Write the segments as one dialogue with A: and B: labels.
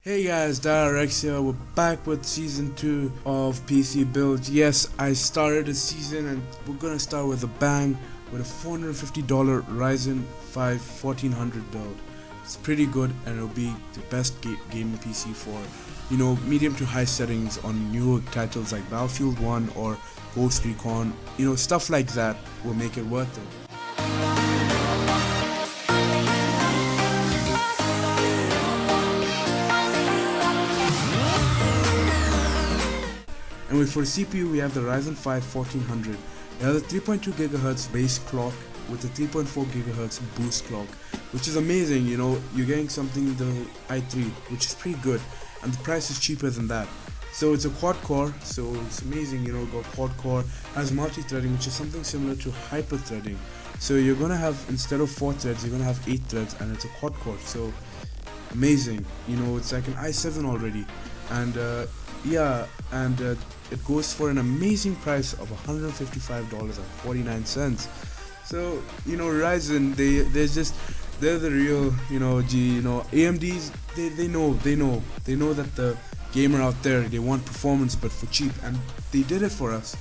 A: Hey guys, DieHardRex here. We're back with season 2 of PC builds. Yes, I started a season and we're gonna start with a bang with a $450 Ryzen 5 1400 build. It's pretty good and it'll be the best gaming PC for, medium to high settings on newer titles like Battlefield 1 or Ghost Recon. Stuff like that will make it worth it. Anyway, for the CPU we have the Ryzen 5 1400. It has a 3.2 GHz base clock with a 3.4 GHz boost clock, which is amazing. You're getting something the i3, which is pretty good, and the price is cheaper than that. So it's a quad core, so it's amazing. Got quad core, has multi-threading, which is something similar to hyper-threading. So you're gonna have, instead of 4 threads, you're gonna have 8 threads, and it's a quad core. So amazing. It's like an i7 already, and it goes for an amazing price of $155.49. So Ryzen, they're the real AMDs. They know that the gamer out there, they want performance but for cheap, and they did it for us.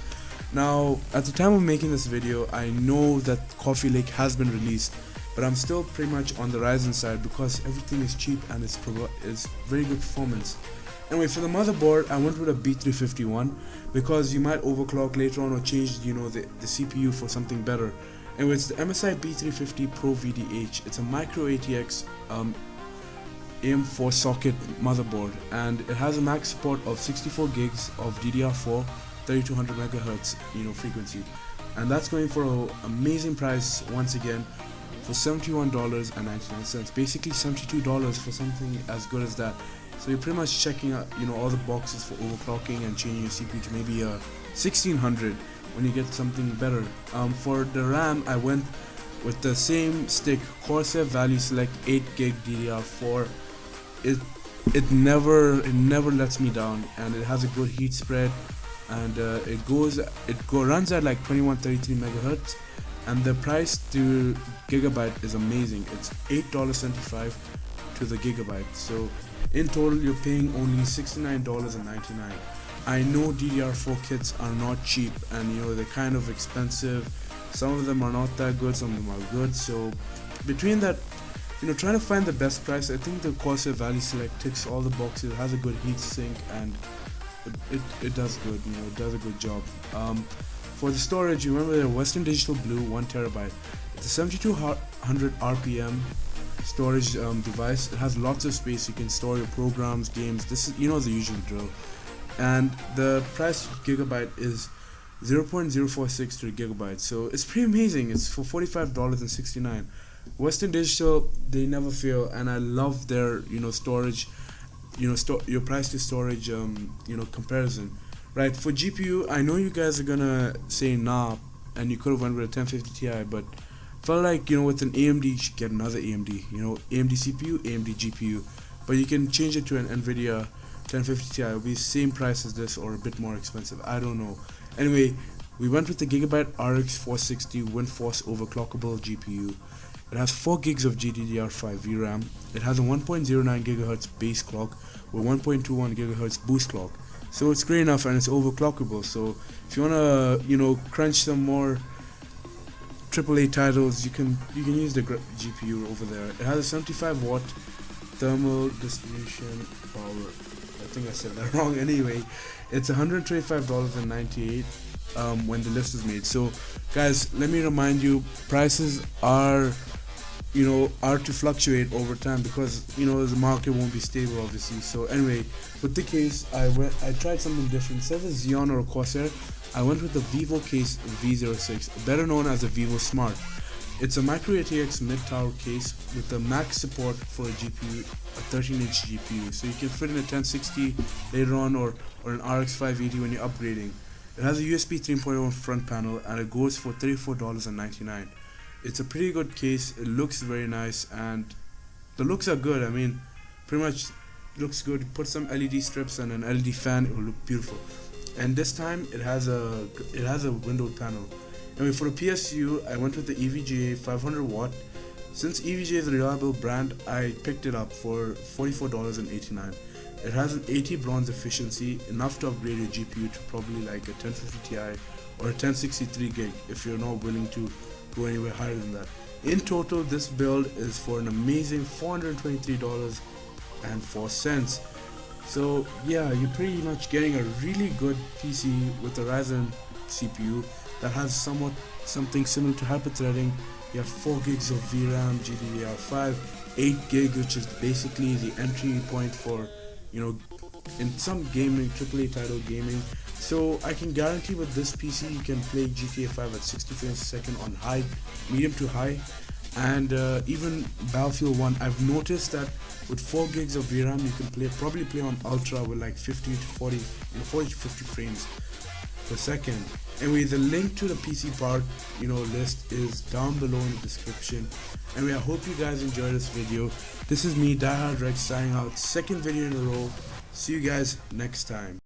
A: Now at the time of making this video, I know that Coffee Lake has been released, but I'm still pretty much on the Ryzen side because everything is cheap and it's very good performance. Anyway, for the motherboard, I went with a B351 because you might overclock later on or change the CPU for something better. Anyway, it's the MSI B350 Pro VDH. It's a micro ATX AM4 socket motherboard, and it has a max support of 64 gigs of DDR4 3200 MHz frequency, and that's going for an amazing price once again for $71.99. Basically $72 for something as good as that. So you're pretty much checking out all the boxes for overclocking and changing your CPU to maybe a 1600 when you get something better. For the RAM, I went with the same stick, Corsair Value Select 8GB DDR4. It never lets me down, and it has a good heat spread, and it runs at like 2133 MHz, and the price to gigabyte is amazing. It's $8.75 to the gigabyte. So in total, you're paying only $69.99. I know DDR4 kits are not cheap, and they're kind of expensive. Some of them are not that good, some of them are good. So between that, trying to find the best price, I think the Corsair Value Select ticks all the boxes. It has a good heat sink, and it does good. It does a good job. For the storage, you remember the Western Digital Blue 1TB. It's a 7200 RPM storage device. It has lots of space. You can store your programs, games. This is the usual drill. And the price per gigabyte is 0.046 to a gigabyte. So it's pretty amazing. It's for $45.69. Western Digital, they never fail, and I love their storage, your price to storage comparison. Right, for GPU, I know you guys are gonna say nah, and you could have went with a 1050 Ti, but felt like with an AMD you should get another AMD. AMD CPU, AMD GPU, but you can change it to an Nvidia 1050 Ti. It'll be the same price as this or a bit more expensive. I don't know. Anyway, we went with the Gigabyte RX 460 WindForce overclockable GPU. It has 4 gigs of GDDR5 VRAM. It has a 1.09 GHz base clock with 1.21 GHz boost clock. So it's great enough, and it's overclockable. So if you wanna crunch some more AAA titles, you can use the GPU over there. It has a 75 watt thermal distribution power. I think I said that wrong. Anyway, it's $125.98 when the list is made. So guys, let me remind you, prices are to fluctuate over time because the market won't be stable, obviously. So anyway, with the case, I tried something different. Instead of a Xeon or a Corsair, I went with the Vivo case V06, better known as a Vivo Smart. It's a micro ATX mid-tower case with the max support for a GPU, a 13-inch GPU, so you can fit in a 1060 later on, or an RX 580 when you're upgrading. It has a USB 3.0 front panel, and it goes for $34.99. It's a pretty good case. It looks very nice, and the looks are good. I mean, pretty much looks good. You put some LED strips and an LED fan, it will look beautiful. And this time it has a windowed panel. Anyway, for the PSU, I went with the EVGA 500 watt Since EVGA is a reliable brand, I picked it up for $44.89. It has an 80 bronze efficiency, enough to upgrade your GPU to probably like a 1050 Ti or a 1063 gig if you're not willing to go anywhere higher than that. In total, this build is for an amazing $423.04. So yeah, you're pretty much getting a really good PC with a Ryzen CPU that has something similar to hyperthreading. You have 4 gigs of VRAM, GDDR5, 8 gig, which is basically the entry point for, in some gaming, AAA title gaming. So I can guarantee with this PC you can play GTA 5 at 60 frames a second on high, medium to high, and even Battlefield 1. I've noticed that with 4 gigs of VRAM you can probably play on ultra with like 40 to 50 frames per second. Anyway, the link to the PC part list is down below in the description. Anyway, I hope you guys enjoyed this video. This is me, DieHardRex, signing out, second video in a row. See you guys next time.